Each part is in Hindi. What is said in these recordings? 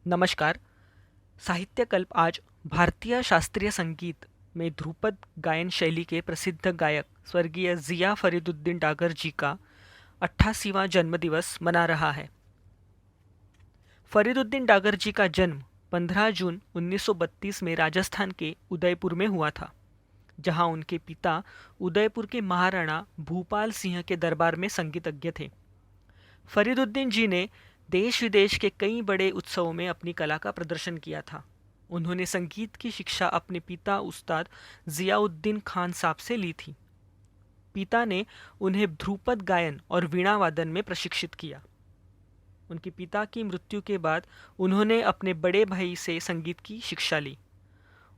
नमस्कार। साहित्यकल्प आज भारतीय शास्त्रीय संगीत में ध्रुपद गायन शैली के प्रसिद्ध गायक स्वर्गीय जिया फरीदुद्दीन डागर जी का 88वां जन्मदिवस मना रहा है। फरीदुद्दीन डागर जी का जन्म 15 जून 1932 में राजस्थान के उदयपुर में हुआ था, जहां उनके पिता उदयपुर के महाराणा भूपाल सिंह के दरबार में संगीतज्ञ थे। फरीदुद्दीन जी ने देश विदेश के कई बड़े उत्सवों में अपनी कला का प्रदर्शन किया था। उन्होंने संगीत की शिक्षा अपने पिता उस्ताद जियाउद्दीन खान साहब से ली थी। पिता ने उन्हें ध्रुपद गायन और वीणा वादन में प्रशिक्षित किया। उनके पिता की मृत्यु के बाद उन्होंने अपने बड़े भाई से संगीत की शिक्षा ली।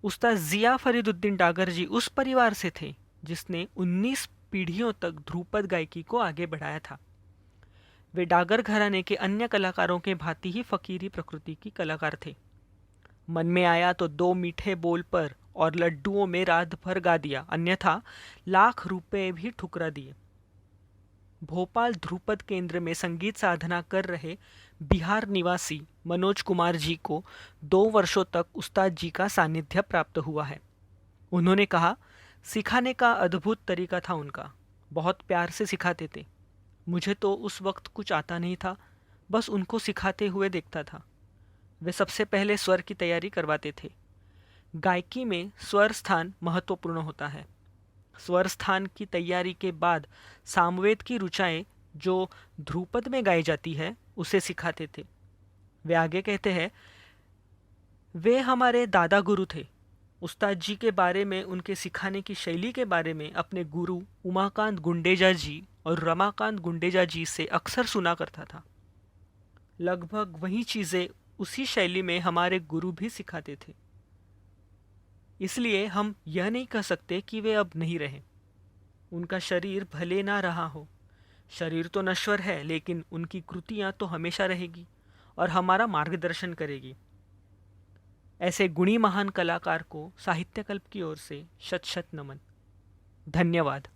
उस्ताद जिया फरीदुद्दीन डागर जी उस परिवार से थे जिसने 19 पीढ़ियों तक ध्रुपद गायकी को आगे बढ़ाया था। वे डागर घराने के अन्य कलाकारों के भांति ही फकीरी प्रकृति की कलाकार थे। मन में आया तो दो मीठे बोल पर और लड्डुओं में रात भर गा दिया, अन्यथा लाख रुपए भी ठुकरा दिए। भोपाल ध्रुपद केंद्र में संगीत साधना कर रहे बिहार निवासी मनोज कुमार जी को 2 वर्षों तक उस्ताद जी का सानिध्य प्राप्त हुआ है। उन्होंने कहा, सिखाने का अद्भुत तरीका था उनका। बहुत प्यार से सिखाते थे। मुझे तो उस वक्त कुछ आता नहीं था, बस उनको सिखाते हुए देखता था। वे सबसे पहले स्वर की तैयारी करवाते थे। गायकी में स्वर स्थान महत्वपूर्ण होता है। स्वर स्थान की तैयारी के बाद सामवेद की ऋचाएं जो ध्रुपद में गाई जाती है उसे सिखाते थे। वे आगे कहते हैं, वे हमारे दादा गुरु थे। उस्ताद जी के बारे में, उनके सिखाने की शैली के बारे में अपने गुरु उमाकांत गुंडेजा जी और रमाकांत गुंडेजा जी से अक्सर सुना करता था। लगभग वही चीज़ें उसी शैली में हमारे गुरु भी सिखाते थे। इसलिए हम यह नहीं कह सकते कि वे अब नहीं रहे। उनका शरीर भले ना रहा हो, शरीर तो नश्वर है, लेकिन उनकी कृतियाँ तो हमेशा रहेगी और हमारा मार्गदर्शन करेगी। ऐसे गुणी महान कलाकार को साहित्यकल्प की ओर से शत शत नमन। धन्यवाद।